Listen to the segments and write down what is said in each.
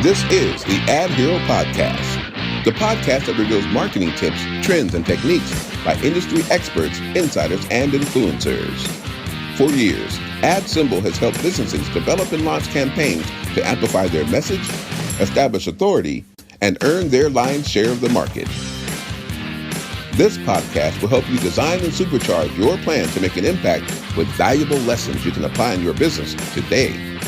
This is the AdHero Podcast, the podcast that reveals marketing tips, trends, and techniques by industry experts, insiders, and influencers. For years, AdSymble has helped businesses develop and launch campaigns to amplify their message, establish authority, and earn their lion's share of the market. This podcast will help you design and supercharge your plan to make an impact with valuable lessons you can apply in your business today.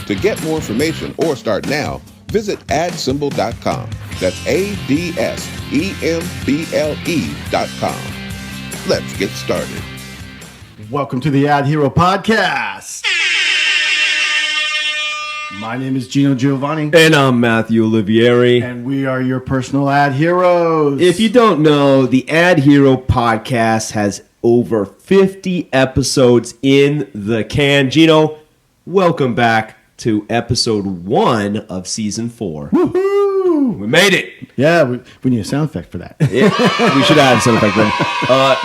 To get more information or start now, visit adsymbol.com. That's AdSemble.com. Let's get started. Welcome to the AdHero Podcast. My name is Geno Giovanni. And I'm Mcu Olivieri. And we are your personal AdHeroes. If you don't know, the AdHero Podcast has over 50 episodes in the can. Geno, welcome back to episode 1 of season 4. Woohoo! We made it. Yeah, we need a sound effect for that. Yeah, we should add a sound effect then.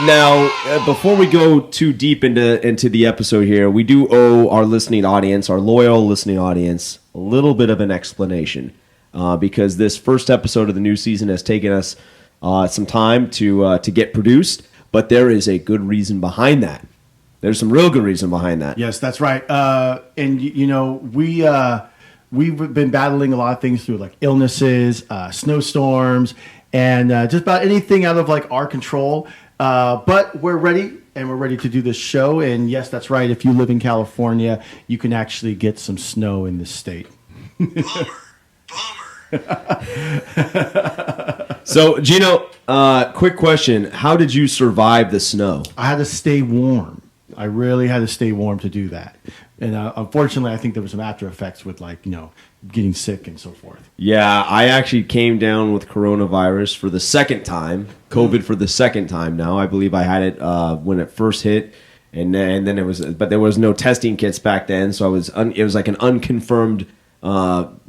Now, before we go too deep into the episode here, we do owe our listening audience, our loyal listening audience, a little bit of an explanation. Because this first episode of the new season has taken us some time to get produced, but there is a good reason behind that. There's some real good reason behind that. Yes, that's right. And you know, we've been battling a lot of things through like illnesses, snowstorms, and just about anything out of like our control. But we're ready, and we're ready to do this show. And yes, that's right. If you live in California, you can actually get some snow in this state. Bummer. So, Geno, quick question. How did you survive the snow? I had to stay warm. I really had to stay warm to do that. And unfortunately, I think there was some after effects with like, you know, getting sick and so forth. Yeah, I actually came down with coronavirus for the second time, COVID for the second time now. I believe I had it when it first hit, and then it was, but there was no testing kits back then, so it was like an unconfirmed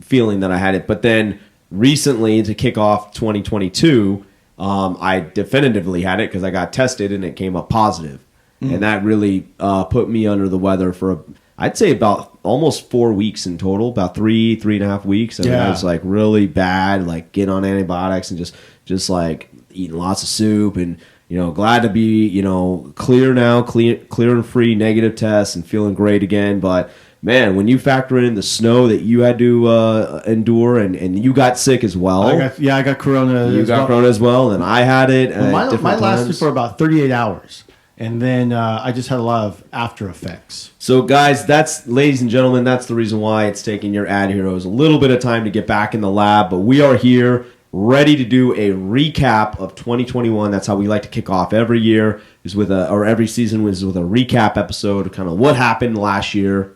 feeling that I had it. But then recently, to kick off 2022, I definitively had it because I got tested and it came up positive. And that really put me under the weather for, I'd say about almost 4 weeks in total, about 3.5 weeks. And I was like really bad, like getting on antibiotics and just like eating lots of soup and, you know, glad to be, you know, clear now, clear and free, negative tests and feeling great again. But man, when you factor in the snow that you had to endure and you got sick as well. I got corona. You got corona as well, and I had it. Well, mine lasted for about 38 hours. And then I just had a lot of after effects. So, guys, ladies and gentlemen, that's the reason why it's taking your AdHeroes a little bit of time to get back in the lab. But we are here, ready to do a recap of 2021. That's how we like to kick off every year, or every season is with a recap episode of kind of what happened last year.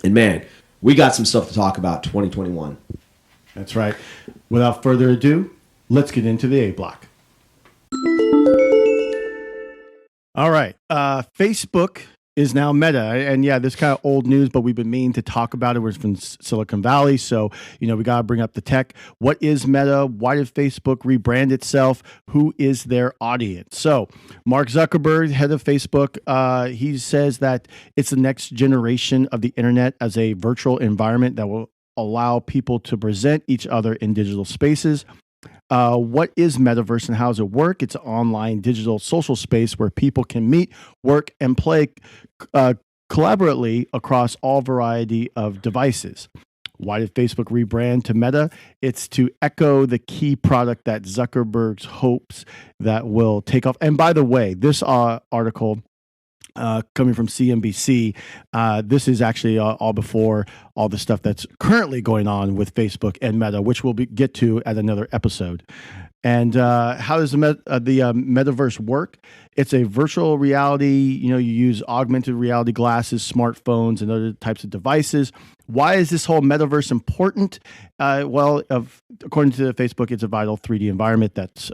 And man, we got some stuff to talk about 2021. That's right. Without further ado, let's get into the A block. All right. Facebook is now Meta. And yeah, this kind of old news, but we've been meaning to talk about it. We're from Silicon Valley. So, you know, we got to bring up the tech. What is Meta? Why did Facebook rebrand itself? Who is their audience? So Mark Zuckerberg, head of Facebook, he says that it's the next generation of the internet as a virtual environment that will allow people to present each other in digital spaces. What is Metaverse and how does it work? It's an online digital social space where people can meet, work, and play collaboratively across all variety of devices. Why did Facebook rebrand to Meta? It's to echo the key product that Zuckerberg hopes that will take off. And by the way, this article coming from CNBC, this is actually all before all the stuff that's currently going on with Facebook and Meta, which we'll get to at another episode. And how does the Metaverse work? It's a virtual reality. You know, you use augmented reality glasses, smartphones, and other types of devices. Why is this whole Metaverse important? According to Facebook, it's a vital 3D environment that's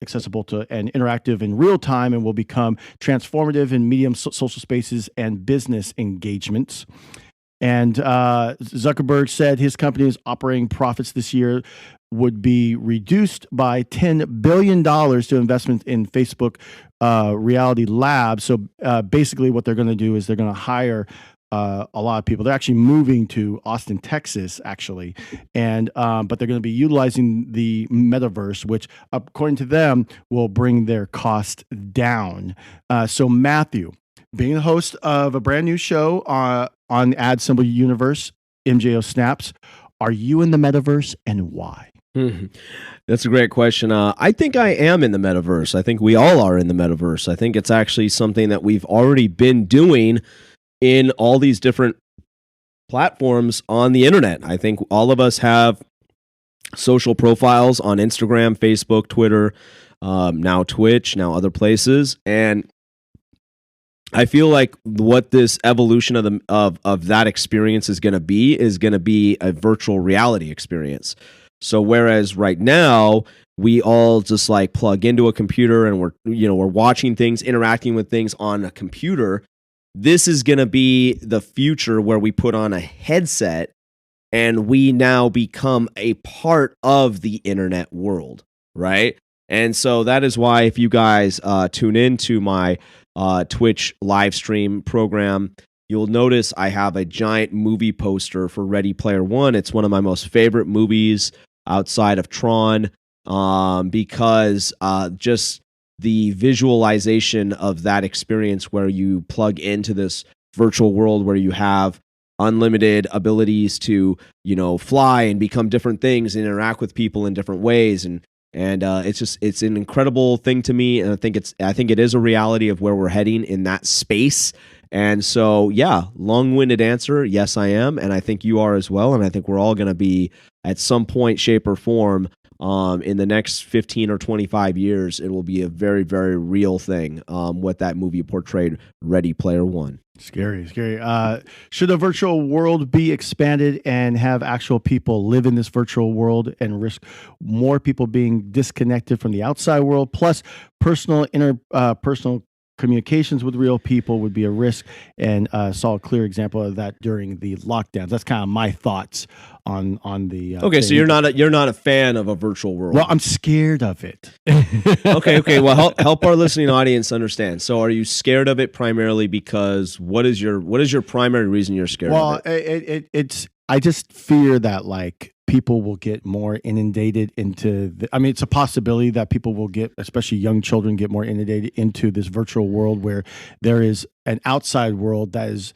accessible to and interactive in real time and will become transformative in medium social spaces and business engagements. And Zuckerberg said his company's operating profits this year would be reduced by $10 billion to investment in Facebook Reality Labs. So basically what they're going to do is they're going to hire a lot of people. They're actually moving to Austin, Texas, actually, and but they're going to be utilizing the Metaverse, which, according to them, will bring their cost down. So, Matthew, being the host of a brand new show on Ad Symbol Universe, MJO Snaps, are you in the Metaverse, and why? That's a great question. I think I am in the Metaverse. I think we all are in the Metaverse. I think it's actually something that we've already been doing in all these different platforms on the internet. I think all of us have social profiles on Instagram, Facebook, Twitter, now Twitch, now other places, and I feel like what this evolution of that experience is going to be a virtual reality experience. So whereas right now we all just like plug into a computer and we're watching things, interacting with things on a computer, this is going to be the future where we put on a headset and we now become a part of the internet world, right? And so that is why if you guys tune into my Twitch live stream program, you'll notice I have a giant movie poster for Ready Player One. It's one of my most favorite movies outside of Tron, because just the visualization of that experience where you plug into this virtual world where you have unlimited abilities to, fly and become different things and interact with people in different ways. And it's an incredible thing to me. And I think it is a reality of where we're heading in that space. And so, yeah, long-winded answer. Yes, I am. And I think you are as well. And I think we're all going to be at some point, shape or form, in the next 15 or 25 years, it will be a very, very real thing. What that movie portrayed, Ready Player One. Scary. Should a virtual world be expanded and have actual people live in this virtual world and risk more people being disconnected from the outside world? Plus, personal communications with real people would be a risk, and saw a clear example of that during the lockdowns. That's kind of my thoughts on the. Okay, so you're not a fan of a virtual world. Well, I'm scared of it. Okay. Well, help our listening audience understand. So, are you scared of it primarily because what is your primary reason you're scared of it? It's I just fear that like people will get more inundated into it's a possibility that people will get, especially young children, get more inundated into this virtual world where there is an outside world that is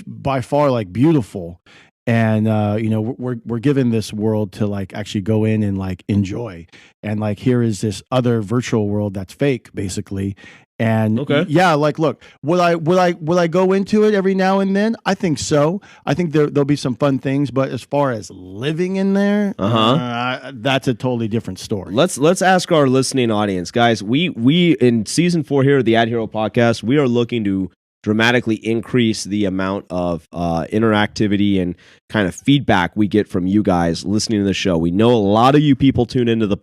by far like beautiful. And, we're given this world to like actually go in and like enjoy. And like, here is this other virtual world that's fake basically. And yeah, like, look, will I go into it every now and then? I think so. I think there'll be some fun things, but as far as living in there, that's a totally different story. Let's ask our listening audience, guys. We in season 4 here of the AdHero podcast, we are looking to dramatically increase the amount of interactivity and kind of feedback we get from you guys listening to the show. We know a lot of you people tune into the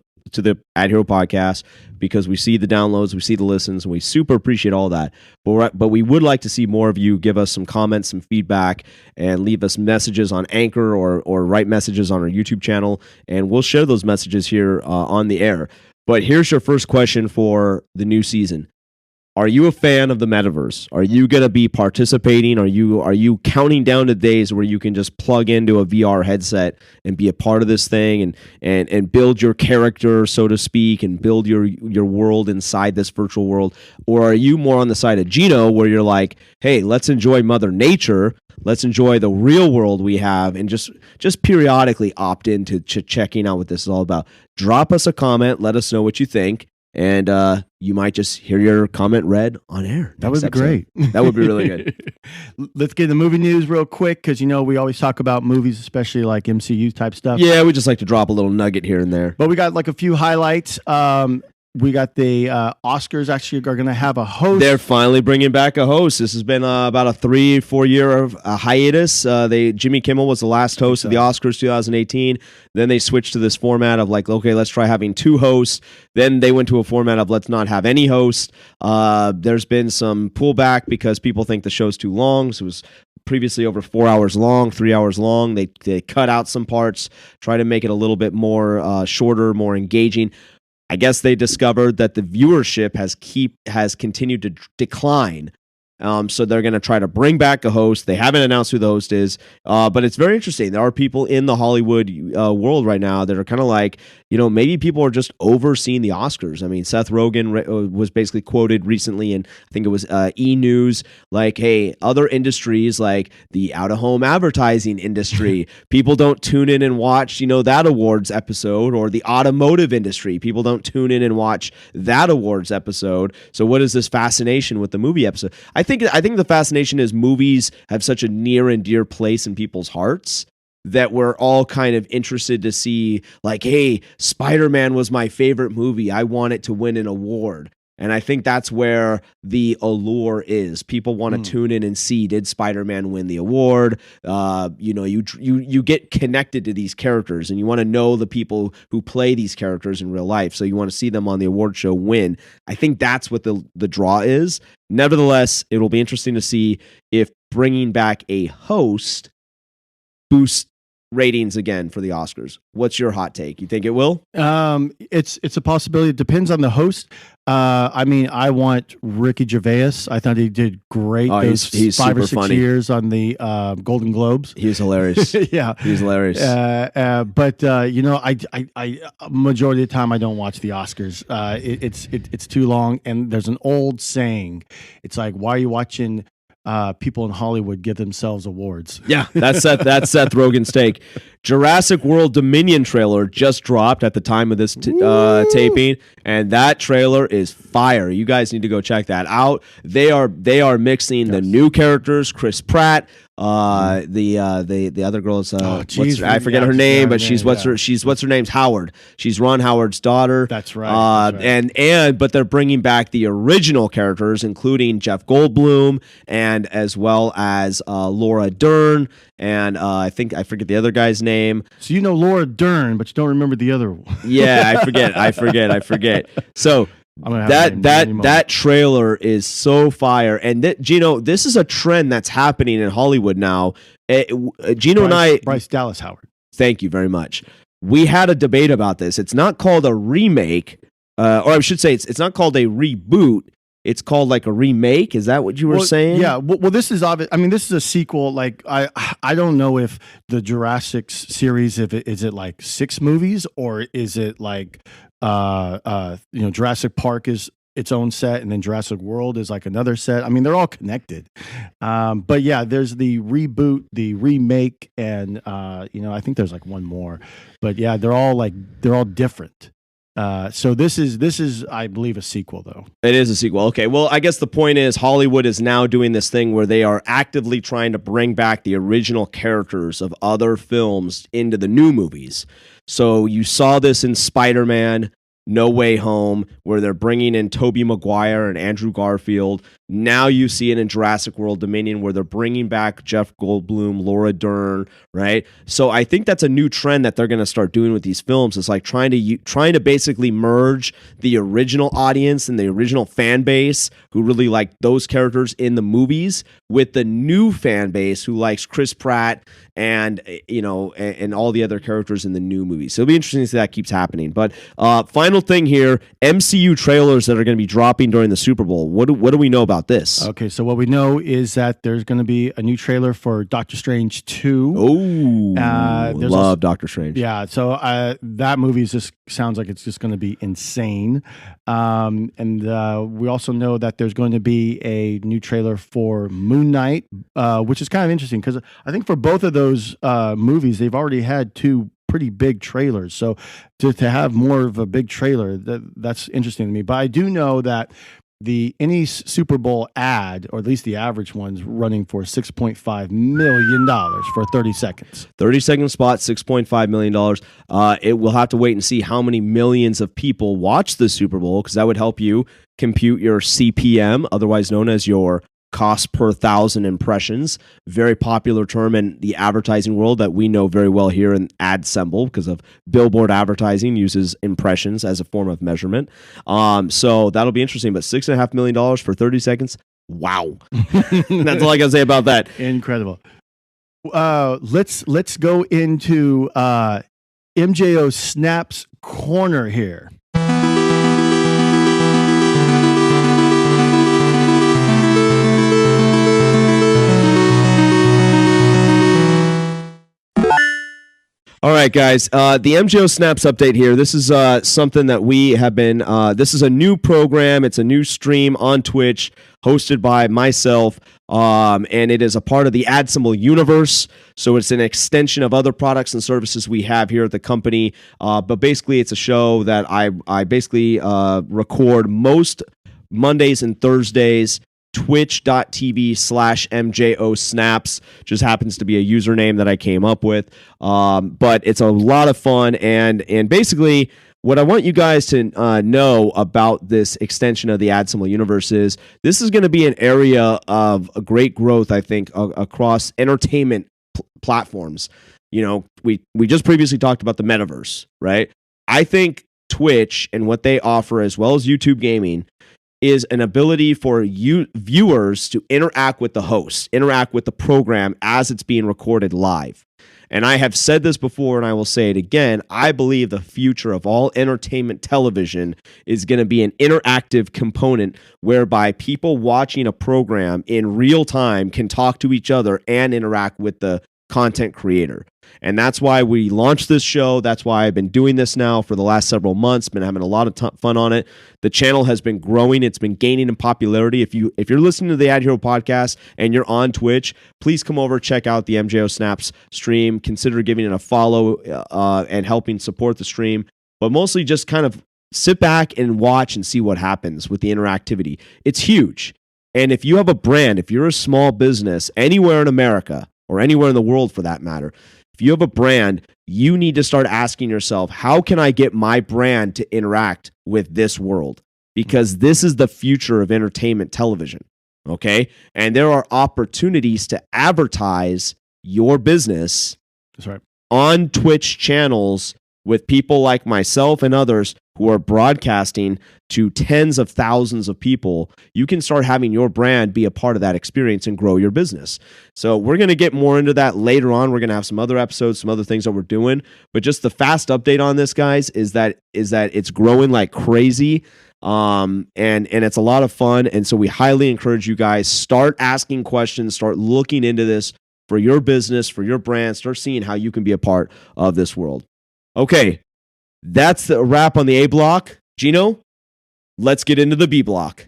AdHero podcast because we see the downloads, we see the listens, and we super appreciate all that. But we would like to see more of you give us some comments, some feedback, and leave us messages on Anchor or write messages on our YouTube channel, and we'll share those messages here on the air. But here's your first question for the new season. Are you a fan of the Metaverse? Are you going to be participating? Are you counting down the days where you can just plug into a VR headset and be a part of this thing and build your character, so to speak, and build your world inside this virtual world? Or are you more on the side of Geno where you're like, hey, let's enjoy Mother Nature, let's enjoy the real world we have, and just periodically opt into checking out what this is all about? Drop us a comment, let us know what you think. And you might just hear your comment read on air. That would be great. That would be really good. Let's get the movie news real quick because, we always talk about movies, especially like MCU type stuff. Yeah, we just like to drop a little nugget here and there. But we got like a few highlights. We got the Oscars actually are going to have a host. They're finally bringing back a host. This has been about a 3-4 year hiatus. Jimmy Kimmel was the last host of the Oscars 2018. Then they switched to this format of like, okay, let's try having 2 hosts. Then they went to a format of let's not have any hosts. There's been some pullback because people think the show's too long. So it was previously over 4 hours long, 3 hours long. They cut out some parts, try to make it a little bit more shorter, more engaging. I guess they discovered that the viewership has continued to decline So they're going to try to bring back a host. They haven't announced who the host is, but it's very interesting. There are people in the Hollywood world right now that are kind of like, maybe people are just overseeing the Oscars. I mean, Seth Rogen was basically quoted recently, and I think it was E! News, like, hey, other industries like the out-of-home advertising industry, people don't tune in and watch, that awards episode, or the automotive industry, people don't tune in and watch that awards episode. So what is this fascination with the movie episode? I think the fascination is movies have such a near and dear place in people's hearts that we're all kind of interested to see, like, hey, Spider-Man was my favorite movie. I want it to win an award. And I think that's where the allure is. People want to tune in and see, did Spider-Man win the award? You get connected to these characters, and you want to know the people who play these characters in real life. So you want to see them on the award show win. I think that's what the draw is. Nevertheless, it will be interesting to see if bringing back a host boosts ratings again for the Oscars. What's your hot take? You think it will? It's a possibility. It depends on the host. I want Ricky Gervais. I thought he did great. He's 5 or 6 funny. years on the Golden Globes. He's hilarious. Yeah, he's hilarious. But I majority of the time I don't watch the Oscars. It's too long, and there's an old saying. It's like, why are you watching people in Hollywood give themselves awards? Yeah, that's Seth Rogen's take. Jurassic World Dominion trailer just dropped at the time of this taping, and that trailer is fire. You guys need to go check that out. They are mixing the new characters, Chris Pratt, the other girl is I forget her name, but she's what's her name's Howard. She's Ron Howard's daughter. That's right. But they're bringing back the original characters, including Jeff Goldblum and as well as Laura Dern, and I forget the other guy's name. So you know Laura Dern, but you don't remember the other one. Yeah, I forget. So that trailer is so fire, and Geno, this is a trend that's happening in Hollywood now. Geno and I, Bryce Dallas Howard. Thank you very much. We had a debate about this. It's not called a remake, or I should say, it's not called a reboot. It's called like a remake. Is that what you were saying? Yeah. Well, this is obvious. I mean, this is a sequel. Like, I don't know if the Jurassic series, is it like 6 movies, or is it like, Jurassic Park is its own set, and then Jurassic World is like another set. I mean, they're all connected. But yeah, there's the reboot, the remake, and I think there's like one more. But yeah, they're all different. So this is, I believe, a sequel, though. It is a sequel. Okay. Well, I guess the point is Hollywood is now doing this thing where they are actively trying to bring back the original characters of other films into the new movies. So you saw this in Spider-Man No Way Home, where they're bringing in Tobey Maguire and Andrew Garfield. Now you see it in Jurassic World Dominion, where they're bringing back Jeff Goldblum, Laura Dern, right? So I think that's a new trend that they're going to start doing with these films. It's like trying to basically merge the original audience and the original fan base who really like those characters in the movies with the new fan base who likes Chris Pratt and and all the other characters in the new movies. So it'll be interesting to see that keeps happening. But final thing here, MCU trailers that are going to be dropping during the Super Bowl. What do we know about this? Okay, so what we know is that there's going to be a new trailer for Doctor Strange 2. Oh, love Doctor Strange. Yeah, so that movie sounds like it's just going to be insane. And we also know that there's going to be a new trailer for Moon Knight, which is kind of interesting because I think for both of those movies, they've already had 2 pretty big trailers. So to have more of a big trailer, that's interesting to me. But I do know that any Super Bowl ad, or at least the average one's running for $6.5 million for 30 seconds. 30-second spot, $6.5 million. It will have to wait and see how many millions of people watch the Super Bowl, because that would help you compute your CPM, otherwise known as your cost per 1,000 impressions. Very popular term in the advertising world that we know very well here in AdSemble, because of billboard advertising uses impressions as a form of measurement. So that'll be interesting. But $6.5 million for 30 seconds. Wow. That's all I can say about that. Incredible. Let's go into MJO Snaps Corner here. All right, guys. The MGO Snaps update here. This is something that we have been. This is a new program. It's a new stream on Twitch, hosted by myself, and it is a part of the AdSimble universe. So it's an extension of other products and services we have here at the company. But basically, it's a show that I basically record most Mondays and Thursdays. Twitch.tv/MJO Snaps just happens to be a username that I came up with. But it's a lot of fun. And basically, what I want you guys to know about this extension of the AdSimble universe is this is going to be an area of a great growth, I think, across entertainment platforms. You know, we just previously talked about the Metaverse, right? I think Twitch and what they offer, as well as YouTube gaming, is an ability for you viewers to interact with the host, interact with the program as it's being recorded live. And I have said this before, and I will say it again. I believe the future of all entertainment television is going to be an interactive component whereby people watching a program in real time can talk to each other and interact with the content creator. And that's why we launched this show. That's why I've been doing this now for the last several months. Been having a lot of fun on it. The channel has been growing. It's been gaining in popularity. If you're listening to the AdHero podcast and you're on Twitch, please come over, check out the MJO Snaps stream. Consider giving it a follow and helping support the stream. But mostly just kind of sit back and watch and see what happens with the interactivity. It's huge. And if you have a brand, if you're a small business anywhere in America or anywhere in the world for that matter, if you have a brand, you need to start asking yourself, how can I get my brand to interact with this world? Because this is the future of entertainment television, okay? And there are opportunities to advertise your business That's right. on Twitch channels with people like myself and others who are broadcasting to tens of thousands of people. You can start having your brand be a part of that experience and grow your business. So we're going to get more into that later on. We're going to have some other episodes, some other things that we're doing. But just the fast update on this, guys, is that it's growing like crazy. And it's a lot of fun. And so we highly encourage you guys, start asking questions, start looking into this for your business, for your brand, start seeing how you can be a part of this world. Okay, that's the wrap on the A block. Geno, let's get into the B block.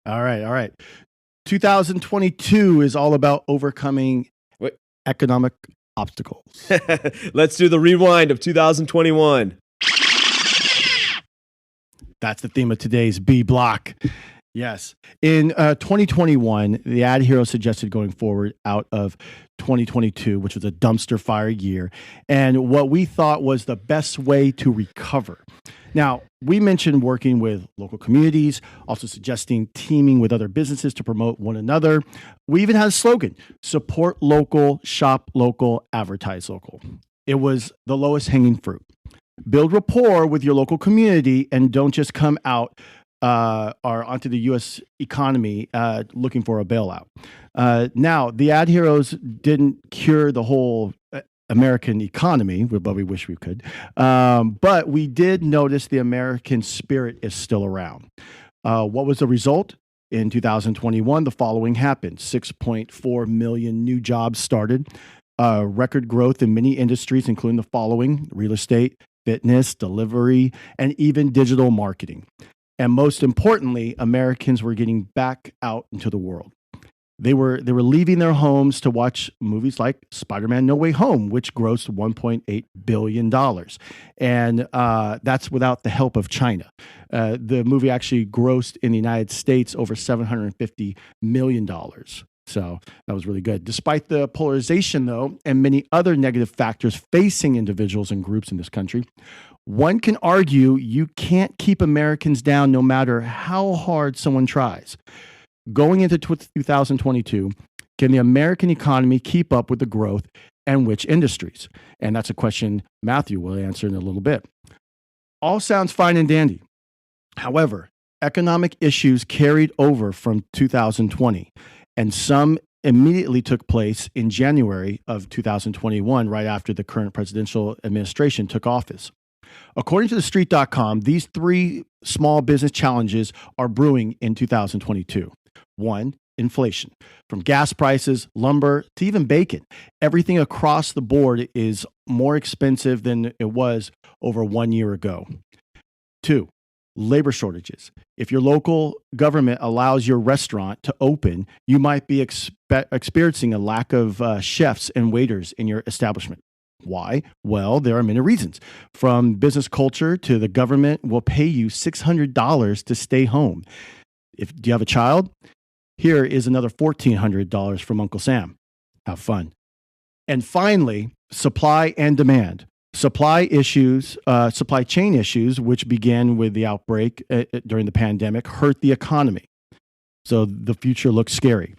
All right. 2022 is all about overcoming economic obstacles. Let's do the rewind of 2021. That's the theme of today's B block. Yes. In 2021, the AdHero suggested going forward out of 2022, which was a dumpster fire year, and what we thought was the best way to recover. Now, we mentioned working with local communities, also suggesting teaming with other businesses to promote one another. We even had a slogan: support local, shop local, advertise local. It was the lowest hanging fruit. Build rapport with your local community and don't just come out or onto the U.S. economy looking for a bailout. Now, the AdHeroes didn't cure the whole American economy, but we wish we could. But we did notice the American spirit is still around. What was the result? In 2021, the following happened. 6.4 million new jobs started. Record growth in many industries, including the following: real estate, fitness, delivery, and even digital marketing. And most importantly, Americans were getting back out into the world. They were leaving their homes to watch movies like Spider-Man: No Way Home, which grossed $1.8 billion. And that's without the help of China. The movie actually grossed in the United States over $750 million. So that was really good. Despite the polarization, though, and many other negative factors facing individuals and groups in this country, one can argue you can't keep Americans down no matter how hard someone tries. Going into 2022, can the American economy keep up with the growth, and which industries? And that's a question Matthew will answer in a little bit. All sounds fine and dandy. However, economic issues carried over from 2020, and some immediately took place in January of 2021, right after the current presidential administration took office. According to TheStreet.com, these three small business challenges are brewing in 2022. One, inflation. From gas prices, lumber, to even bacon. Everything across the board is more expensive than it was over 1 year ago. 2, labor shortages. If your local government allows your restaurant to open, you might be experiencing a lack of chefs and waiters in your establishment. Why? Well, there are many reasons. From business culture to the government will pay you $600 to stay home. Do you have a child? Here is another $1,400 from Uncle Sam. Have fun. And finally, supply and demand. Supply chain issues, which began with the outbreak during the pandemic, hurt the economy. So the future looks scary.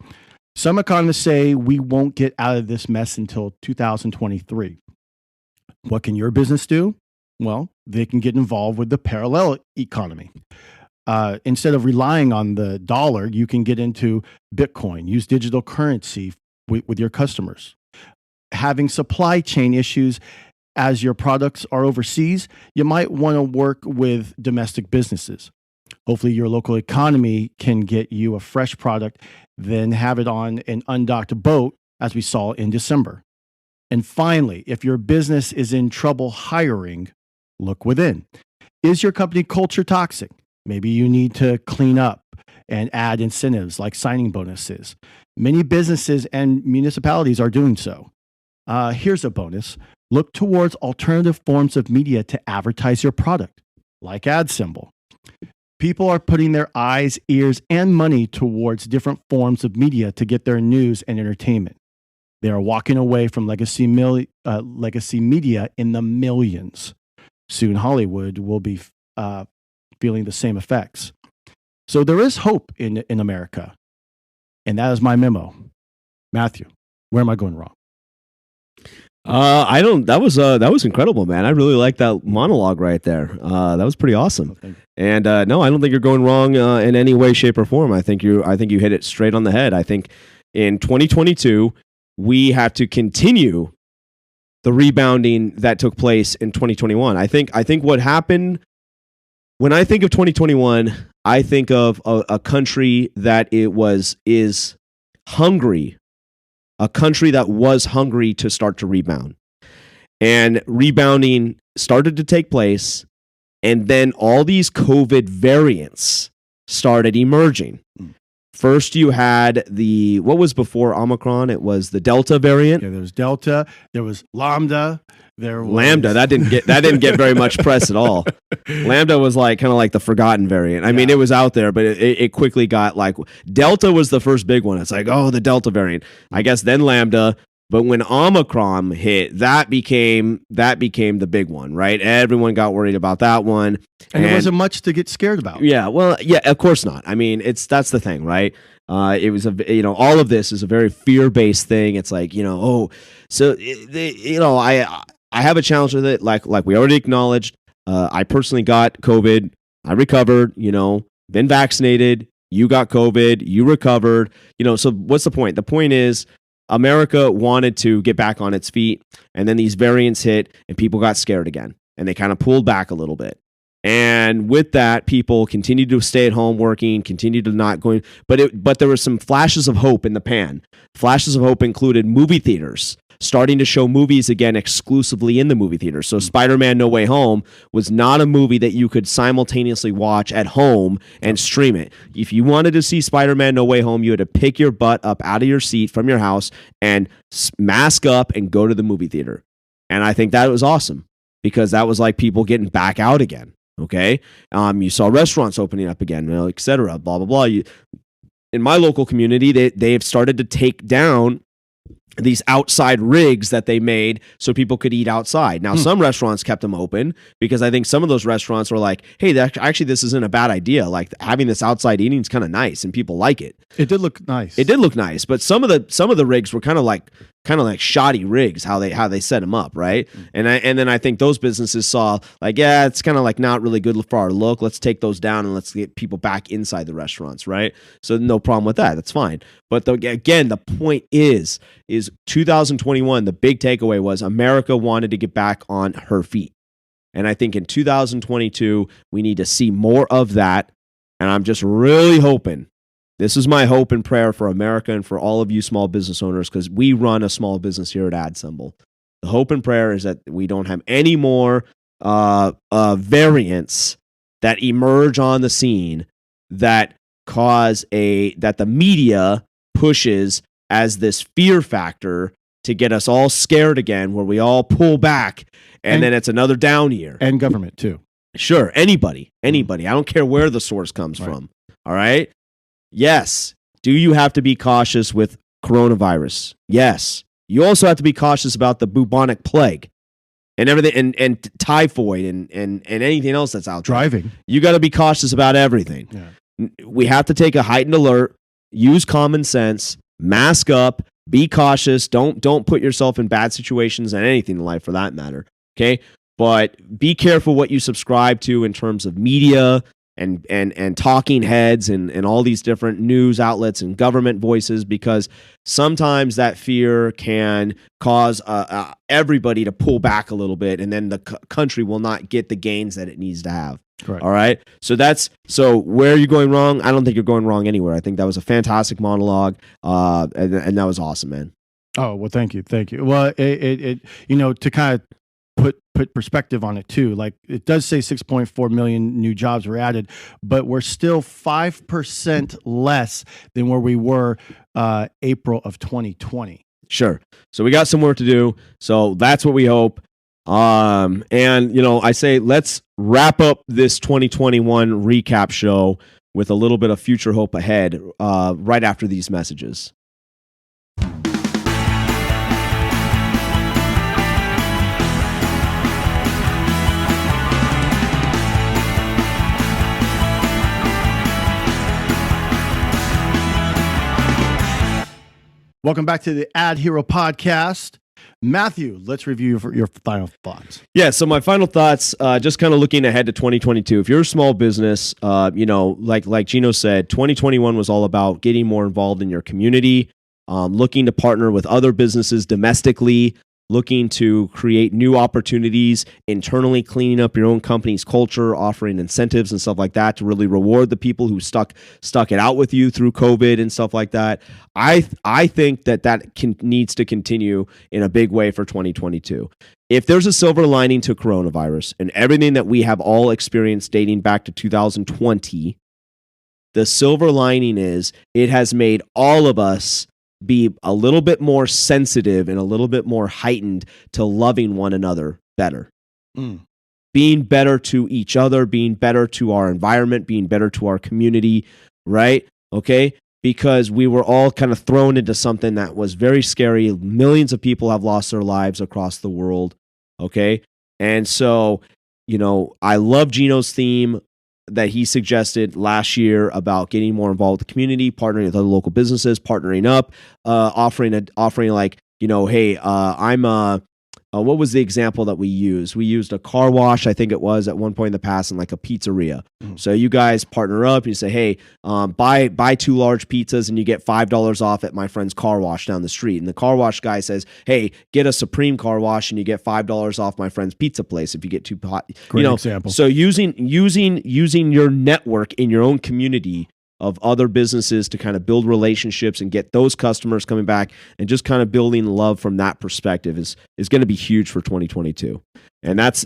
Some economists say we won't get out of this mess until 2023. What can your business do? Well, they can get involved with the parallel economy. Instead of relying on the dollar, you can get into Bitcoin, use digital currency with your customers. Having supply chain issues as your products are overseas, you might want to work with domestic businesses. Hopefully your local economy can get you a fresh product, then have it on an undocked boat, as we saw in December. And finally, if your business is in trouble hiring, look within. Is your company culture toxic? Maybe you need to clean up and add incentives like signing bonuses. Many businesses and municipalities are doing so. Here's a bonus. Look towards alternative forms of media to advertise your product, like AdSymble. People are putting their eyes, ears, and money towards different forms of media to get their news and entertainment. They are walking away from legacy media in the millions. Soon Hollywood will be feeling the same effects. So there is hope in America. And that is my memo. Matthew, where am I going wrong? That was incredible, man. I really like that monologue right there. That was pretty awesome. Oh, and no, I don't think you're going wrong in any way, shape, or form. I think you hit it straight on the head. I think in 2022, we have to continue the rebounding that took place in 2021. I think what happened when I think of 2021, I think of a country that is hungry. A country that was hungry to start to rebound. And rebounding started to take place, and then all these COVID variants started emerging. First, you had what was before Omicron? It was the Delta variant. Yeah, there was Delta, there was Lambda, Lambda, that didn't get very much press at all. Lambda was kind of like the forgotten variant. I mean, it was out there, but it quickly got Delta was the first big one. It's the Delta variant. I guess then Lambda, but when Omicron hit, that became the big one, right? Everyone got worried about that one. And there wasn't much to get scared about. Yeah, well, yeah, of course not. I mean, that's the thing, right? It was all of this is a very fear-based thing. It's I have a challenge with it. Like we already acknowledged, I personally got COVID. I recovered, been vaccinated. You got COVID. You recovered. So what's the point? The point is America wanted to get back on its feet, and then these variants hit, and people got scared again, and they kind of pulled back a little bit. And with that, people continued to stay at home working, continued to not going. But there were some flashes of hope in the pan. Flashes of hope included movie theaters starting to show movies again exclusively in the movie theater. So Spider-Man No Way Home was not a movie that you could simultaneously watch at home and stream it. If you wanted to see Spider-Man No Way Home, you had to pick your butt up out of your seat from your house and mask up and go to the movie theater. And I think that was awesome because that was like people getting back out again. Okay. You saw restaurants opening up again, et cetera, blah, blah, blah. In my local community, they've started to take down these outside rigs that they made so people could eat outside. Now, some restaurants kept them open because I think some of those restaurants were like, hey, actually, this isn't a bad idea. Like having this outside eating is kind of nice and people like it. It did look nice. It did look nice, but some of the rigs were kind of like shoddy rigs, how they set them up, right? And then I think those businesses saw it's kind of like not really good for our look. Let's take those down and let's get people back inside the restaurants, right? So no problem with that. That's fine. But again, the point is 2021, the big takeaway was America wanted to get back on her feet. And I think in 2022, we need to see more of that. And I'm just really hoping This is my hope and prayer for America and for all of you small business owners, because we run a small business here at AdSymble. The hope and prayer is that we don't have any more variants that emerge on the scene that that the media pushes as this fear factor to get us all scared again, where we all pull back and then it's another down year. And government too. Sure, anybody. I don't care where the source comes from. All right? Yes. Do you have to be cautious with coronavirus? Yes. You also have to be cautious about the bubonic plague and everything, and typhoid and anything else that's out there. Driving. You got to be cautious about everything. Yeah. We have to take a heightened alert, use common sense, mask up, be cautious. Don't put yourself in bad situations and anything in life for that matter. Okay? But be careful what you subscribe to in terms of media and talking heads and all these different news outlets and government voices, because sometimes that fear can cause everybody to pull back a little bit, and then the country will not get the gains that it needs to have. Correct. All right. So where are you going wrong? I don't think you're going wrong anywhere. I think that was a fantastic monologue, and that was awesome, man. Oh, well, thank you. Well, it to kind of put perspective on it too. Like, it does say 6.4 million new jobs were added, but we're still 5% less than where we were April of 2020. Sure. So we got some work to do. So that's what we hope. And I say let's wrap up this 2021 recap show with a little bit of future hope ahead right after these messages. Welcome back to the AdHero podcast. Matthew, let's review your final thoughts. Yeah, so my final thoughts, just kind of looking ahead to 2022. If you're a small business, like Geno said, 2021 was all about getting more involved in your community, looking to partner with other businesses domestically, looking to create new opportunities internally, cleaning up your own company's culture, offering incentives and stuff like that to really reward the people who stuck it out with you through COVID and stuff like that. I think that needs to continue in a big way for 2022. If there's a silver lining to coronavirus and everything that we have all experienced dating back to 2020, the silver lining is it has made all of us be a little bit more sensitive and a little bit more heightened to loving one another better. Being better to each other, being better to our environment, being better to our community, right? Okay? Because we were all kind of thrown into something that was very scary. Millions of people have lost their lives across the world, okay? And so, I love Geno's theme that he suggested last year about getting more involved with the community, partnering with other local businesses, partnering up, offering like, hey, I'm what was the example that we used? We used a car wash, I think it was, at one point in the past, and like a pizzeria. So you guys partner up and you say, hey, buy 2 large pizzas and you get $5 off at my friend's car wash down the street. And the car wash guy says, hey, get a Supreme car wash and you get $5 off my friend's pizza place if you get 2 pot. Great example. So using your network in your own community of other businesses to kind of build relationships and get those customers coming back, and just kind of building love from that perspective is going to be huge for 2022. And that's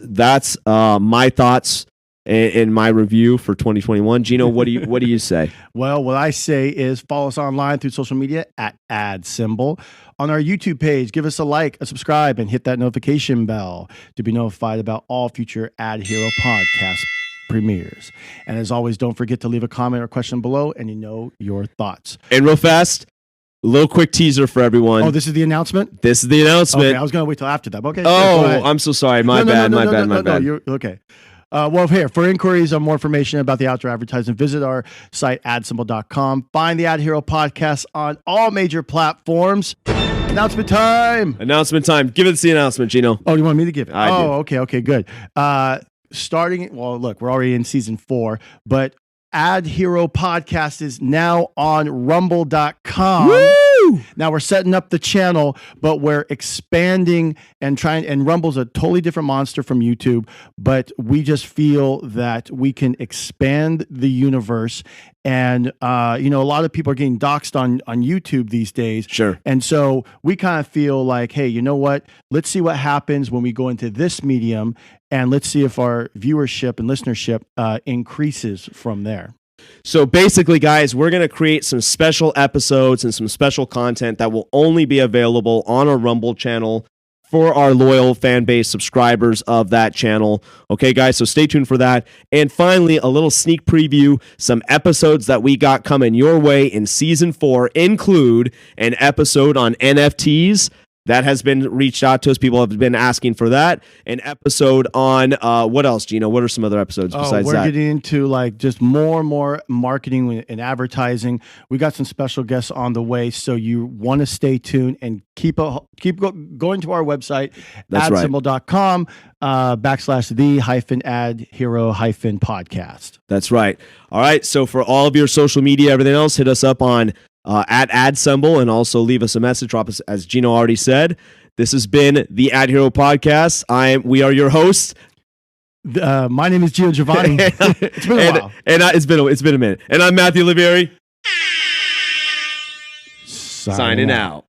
my thoughts in my review for 2021. Geno, what do you say? Well, what I say is follow us online through social media at AdSymble. On our YouTube page, give us a like, a subscribe, and hit that notification bell to be notified about all future AdHero podcast premieres. And as always, don't forget to leave a comment or question below, and your thoughts. And real fast, a little quick teaser for everyone. Oh, this is the announcement? This is the announcement. Okay, I was going to wait till after that. Okay. Oh, I'm so sorry. My bad. No, you're okay. Well, here, for inquiries or more information about the outdoor advertising, visit our site, adsymbol.com. Find the AdHero podcast on all major platforms. Announcement time. Give us the announcement, Geno. Oh, you want me to give it? I do. Okay, good. Look, we're already in season 4, but AdHero podcast is now on rumble.com. Woo! Now we're setting up the channel, but we're expanding and Rumble's a totally different monster from YouTube, but we just feel that we can expand the universe. And, a lot of people are getting doxxed on YouTube these days. Sure. And so we kind of feel like, hey, you know what? Let's see what happens when we go into this medium, and let's see if our viewership and listenership increases from there. So basically, guys, we're going to create some special episodes and some special content that will only be available on our Rumble channel for our loyal fan base subscribers of that channel. Okay, guys, so stay tuned for that. And finally, a little sneak preview. Some episodes that we got coming your way in Season 4 include an episode on NFTs. That has been reached out to us. People have been asking for that. An episode on what else, Geno? What are some other episodes besides we're that? Getting into like just more and more marketing and advertising. We got some special guests on the way, so you want to stay tuned and keep going to our website, adsymbol.com /the-AdHero-podcast. That's right. All right. So for all of your social media, everything else, hit us up on at AdSymbol, and also leave us a message. Drop us, as Geno already said. This has been the AdHero podcast. We are your hosts. My name is Giovanni. It's been a while. And it's been a minute. And I'm Matthew Olivieri. Signing out.